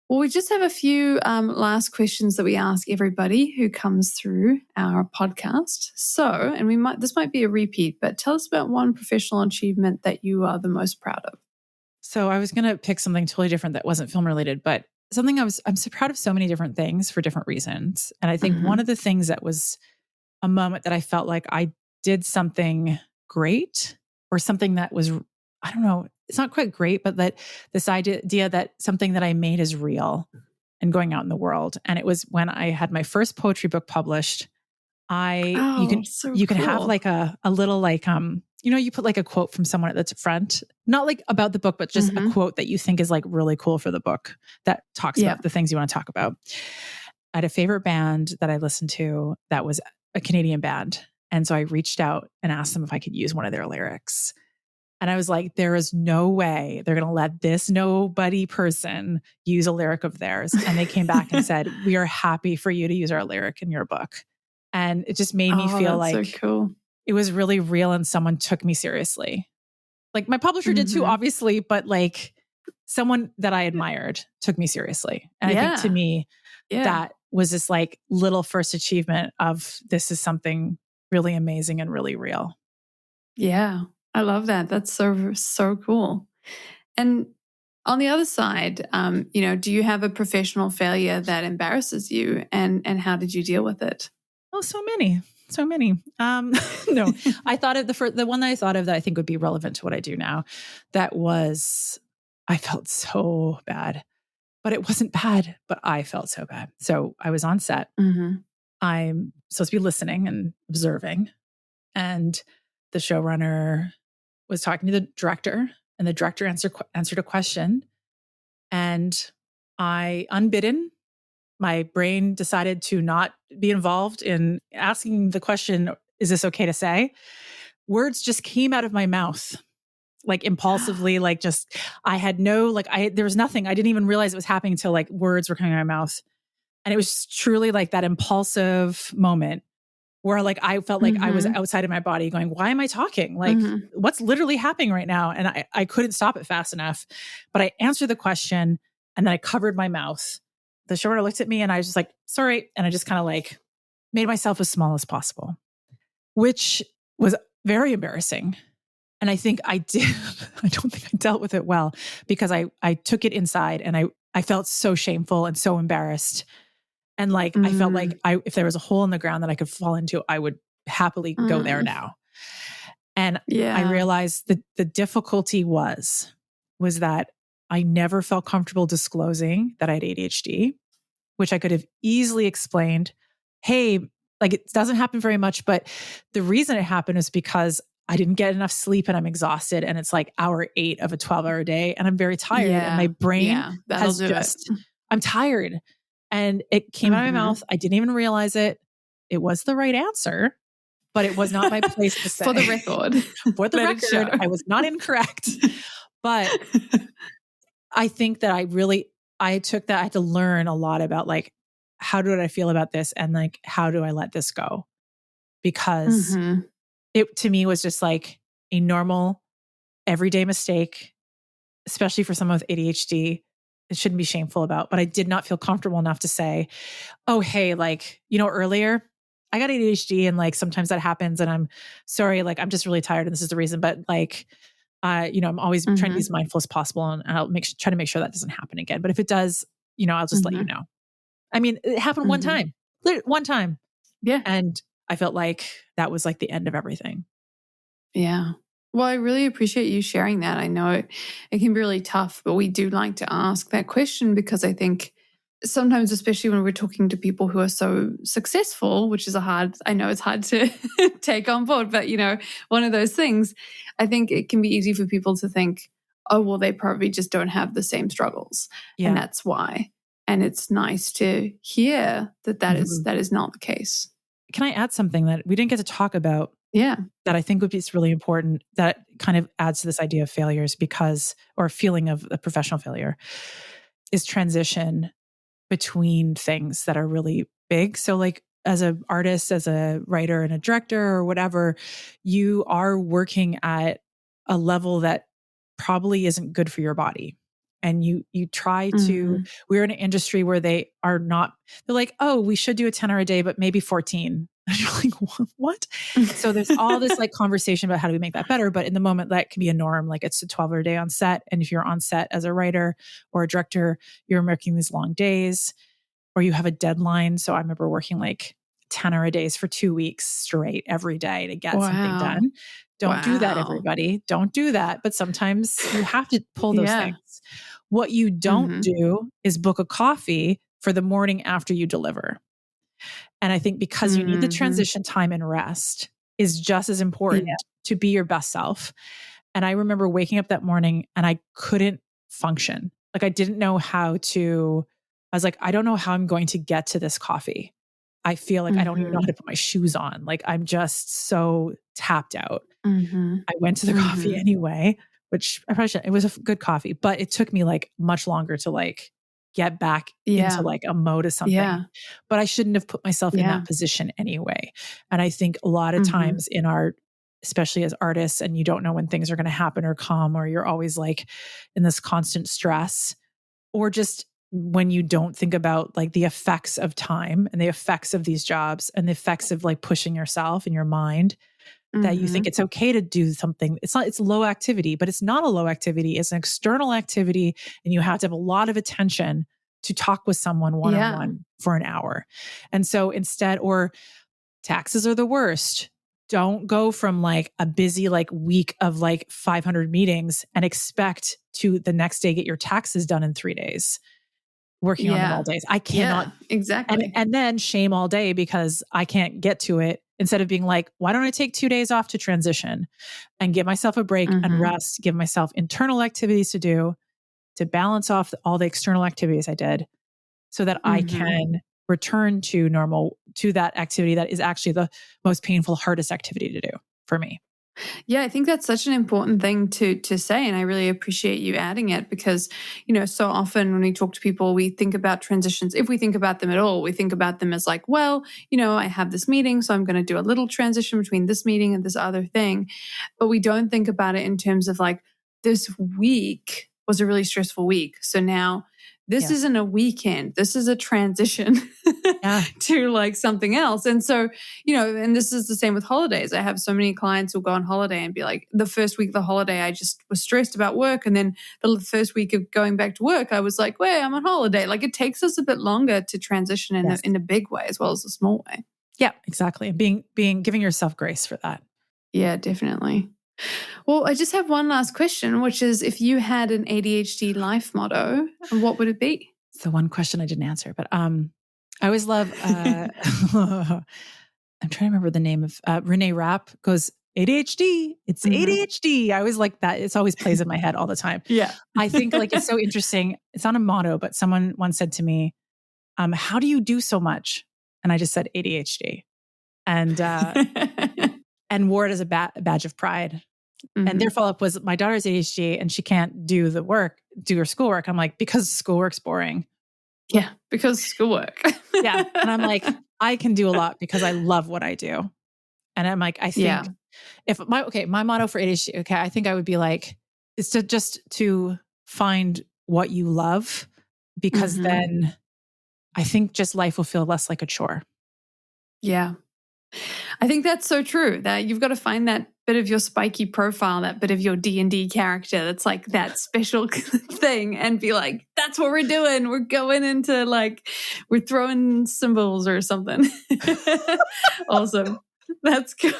Well, we just have a few last questions that we ask everybody who comes through our podcast. So, and this might be a repeat, but tell us about one professional achievement that you are the most proud of. So I was going to pick something totally different that wasn't film related, but something I'm so proud of so many different things for different reasons. And I think one of the things that was a moment that I felt like I did something great or something that was, I don't know, it's not quite great, but that this idea that something that I made is real and going out in the world. And it was when I had my first poetry book published. You can have like a little like, you put like a quote from someone at the front, not like about the book, but just a quote that you think is like really cool for the book that talks about the things you want to talk about. I had a favorite band that I listened to that was a Canadian band. And so I reached out and asked them if I could use one of their lyrics. And I was like, there is no way they're going to let this nobody person use a lyric of theirs. And they came back and said, we are happy for you to use our lyric in your book. And it just made me feel like so cool. It was really real and someone took me seriously. Like my publisher did too, obviously, but like someone that I admired took me seriously. And I think to me, that was this like little first achievement of this is something really amazing and really real. Yeah, I love that. That's so cool. And on the other side, do you have a professional failure that embarrasses you, and how did you deal with it? Oh, so many. No, I thought of the one that I thought of that I think would be relevant to what I do now. I felt so bad, but it wasn't bad, but I felt so bad. So I was on set. I'm supposed to be listening and observing. And the showrunner was talking to the director, and the director answered a question. And I, unbidden, my brain decided to not be involved in asking the question, is this okay to say? Words just came out of my mouth, like impulsively, like just, I had no, like there was nothing. I didn't even realize it was happening until like words were coming out of my mouth. And it was truly like that impulsive moment where like, I felt like I was outside of my body going, why am I talking? Like what's literally happening right now? And I couldn't stop it fast enough, but I answered the question and then I covered my mouth. The showrunner looked at me and I was just like, sorry. And I just kind of like made myself as small as possible, which was very embarrassing. And I think I don't think I dealt with it well because I took it inside and I felt so shameful and so embarrassed. And like, I felt like if there was a hole in the ground that I could fall into, I would happily go there now. And I realized that the difficulty was that I never felt comfortable disclosing that I had ADHD, which I could have easily explained. Hey, like it doesn't happen very much, but the reason it happened is because I didn't get enough sleep and I'm exhausted and it's like hour 8 of a 12-hour day and I'm very tired and my brain has just, I'm tired. And it came out of my mouth. I didn't even realize it. It was the right answer, but it was not my place to say. For the record. For the record, I was not incorrect. But I think that I took that, I had to learn a lot about like, how do I feel about this? And like, how do I let this go? Because it to me was just like a normal, everyday mistake, especially for someone with ADHD. It shouldn't be shameful about, but I did not feel comfortable enough to say, oh, hey, like, earlier I got ADHD and like, sometimes that happens and I'm sorry, like, I'm just really tired and this is the reason, but like, I'm always trying to be as mindful as possible and I'll try to make sure that doesn't happen again. But if it does, I'll just let you know. I mean, it happened one time. Yeah. And I felt like that was like the end of everything. Yeah. Well, I really appreciate you sharing that. I know it can be really tough, but we do like to ask that question because I think sometimes, especially when we're talking to people who are so successful, which is I know it's hard to take on board, but one of those things, I think it can be easy for people to think, oh, well, they probably just don't have the same struggles. Yeah. And that's why. And it's nice to hear that is not the case. Can I add something that we didn't get to talk about? Yeah. That I think would be really important, that kind of adds to this idea of failures or feeling of a professional failure, is transition between things that are really big. So like as an artist, as a writer and a director or whatever, you are working at a level that probably isn't good for your body. and you try to, we're in an industry where they're like, oh, we should do a 10 hour a day, but maybe 14. And you're like, what? So there's all this like conversation about how do we make that better? But in the moment that can be a norm, like it's a 12 hour day on set. And if you're on set as a writer or a director, you're working these long days or you have a deadline. So I remember working like 10 hour days for 2 weeks straight every day to get something done. Don't do that, everybody. Don't do that. But sometimes you have to pull those things. What you don't do is book a coffee for the morning after you deliver. And I think because you need the transition time and rest is just as important to be your best self. And I remember waking up that morning and I couldn't function. Like I didn't know I was like, I don't know how I'm going to get to this coffee. I feel like I don't even know how to put my shoes on. Like I'm just so tapped out. I went to the coffee anyway, which I probably shouldn't. It was a good coffee, but it took me like much longer to like get back into like a mode of something. But I shouldn't have put myself in that position anyway. And I think a lot of times in especially as artists, and you don't know when things are going to happen or come, or you're always like in this constant stress, or just when you don't think about like the effects of time and the effects of these jobs and the effects of like pushing yourself in your mind, that you think it's okay to do something. It's low activity, but it's not a low activity. It's an external activity. And you have to have a lot of attention to talk with someone one-on-one for an hour. And so instead, or taxes are the worst. Don't go from like a busy like week of like 500 meetings and expect to the next day get your taxes done in 3 days. Working on them all days. I cannot. Exactly. And then shame all day because I can't get to it, instead of being like, why don't I take 2 days off to transition and give myself a break and rest, give myself internal activities to do to balance off all the external activities I did so that I can return to normal, to that activity that is actually the most painful, hardest activity to do for me. Yeah, I think that's such an important thing to say. And I really appreciate you adding it because, so often when we talk to people, we think about transitions. If we think about them at all, we think about them as like, well, I have this meeting, so I'm going to do a little transition between this meeting and this other thing. But we don't think about it in terms of like, this week was a really stressful week. So now this isn't a weekend. This is a transition to like something else. And so, and this is the same with holidays. I have so many clients who'll go on holiday and be like, the first week of the holiday, I just was stressed about work. And then the first week of going back to work, I was like, well, I'm on holiday. Like it takes us a bit longer to transition in a big way as well as a small way. Yeah, exactly. Giving yourself grace for that. Yeah, definitely. Well, I just have one last question, which is if you had an ADHD life motto, what would it be? It's the one question I didn't answer, but I always love, I'm trying to remember the name of Renee Rapp goes, ADHD, it's ADHD. I always like that. It's always plays in my head all the time. Yeah. I think like it's so interesting. It's not a motto, but someone once said to me, how do you do so much? And I just said ADHD. And and wore it as a badge of pride. And their follow-up was, my daughter's ADHD and she can't do her schoolwork. I'm like, because schoolwork's boring. Yeah, because schoolwork. Yeah. And I'm like, I can do a lot because I love what I do. And I'm like, I think if my motto for ADHD, I think I would be like, is to find what you love, because then I think just life will feel less like a chore. Yeah. I think that's so true, that you've got to find that bit of your spiky profile, that bit of your D&D character that's like that special thing, and be like, that's what we're doing. We're going into like, we're throwing symbols or something. Awesome. That's cool.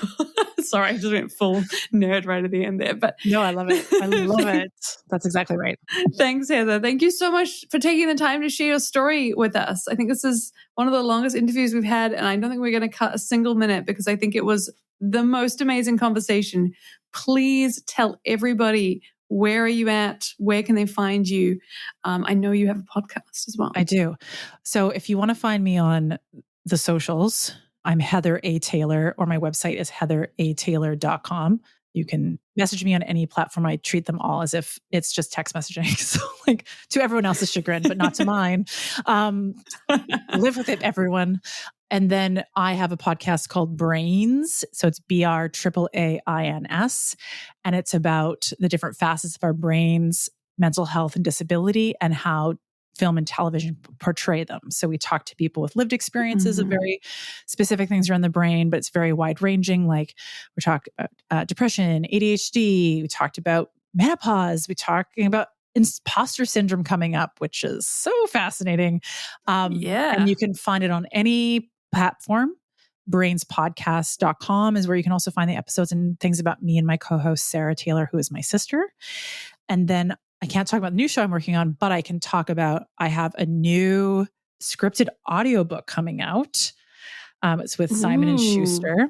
Sorry, I just went full nerd right at the end there. But no, I love it. I love it. That's exactly right. Thanks, Heather. Thank you so much for taking the time to share your story with us. I think this is one of the longest interviews we've had, and I don't think we're going to cut a single minute because I think it was the most amazing conversation. Please tell everybody, where are you at? Where can they find you? I know you have a podcast as well. I do. So if you want to find me on the socials, I'm Heather A. Taylor, or my website is heatherataylor.com. You can message me on any platform. I treat them all as if it's just text messaging. So like, to everyone else's chagrin, but not to mine. Live with it, everyone. And then I have a podcast called Braaains. So it's Braaains. And it's about the different facets of our brains, mental health and disability and how film and television portray them. So we talk to people with lived experiences of very specific things around the brain, but it's very wide ranging. Like we talked about depression, ADHD, we talked about menopause, we're talking about imposter syndrome coming up, which is so fascinating. And you can find it on any platform. Braaainspodcast.com is where you can also find the episodes and things about me and my co-host, Sarah Taylor, who is my sister. And then I can't talk about the new show I'm working on, but I can talk about, I have a new scripted audiobook coming out. It's with Simon & Schuster.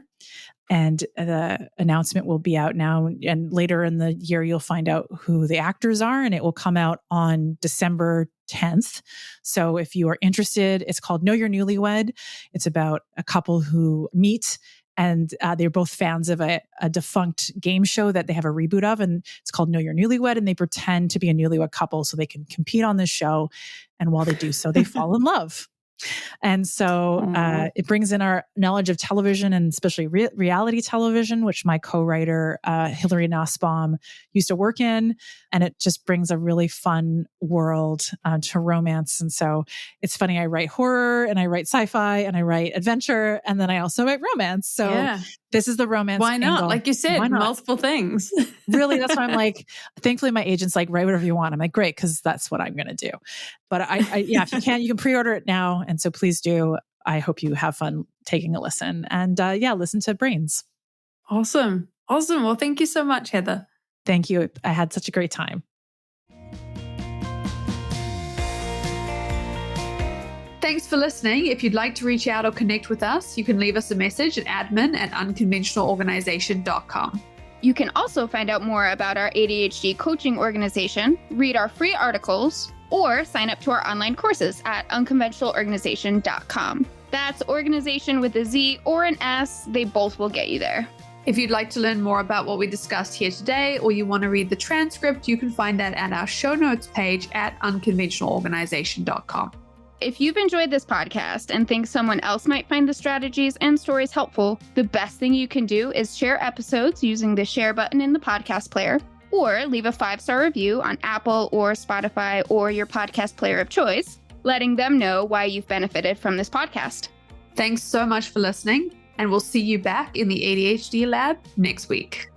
And the announcement will be out now. And later in the year, you'll find out who the actors are. And it will come out on December 10th. So if you are interested, it's called Know Your Newlywed. It's about a couple who meet and they're both fans of a defunct game show that they have a reboot of. And it's called Know Your Newlywed. And they pretend to be a newlywed couple so they can compete on this show. And while they do so, they fall in love. And so it brings in our knowledge of television and especially reality television, which my co-writer, Hilary Nussbaum, used to work in. And it just brings a really fun world to romance. And so it's funny, I write horror and I write sci-fi and I write adventure and then I also write romance. So this is the romance. Why not? Angle. Like you said, multiple things. Really, that's why I'm like, thankfully my agent's like, write whatever you want. I'm like, great, because that's what I'm going to do. But if you can pre-order it now. And so please do. I hope you have fun taking a listen. And listen to Braaains. Awesome. Well, thank you so much, Heather. Thank you. I had such a great time. Thanks for listening. If you'd like to reach out or connect with us, you can leave us a message at admin@unconventionalorganization.com. You can also find out more about our ADHD coaching organization, read our free articles, or sign up to our online courses at unconventionalorganization.com. That's organization with a Z or an S. They both will get you there. If you'd like to learn more about what we discussed here today, or you want to read the transcript, you can find that at our show notes page at unconventionalorganization.com. If you've enjoyed this podcast and think someone else might find the strategies and stories helpful, the best thing you can do is share episodes using the share button in the podcast player, or leave a 5-star review on Apple or Spotify or your podcast player of choice, letting them know why you've benefited from this podcast. Thanks so much for listening, and we'll see you back in the ADHD lab next week.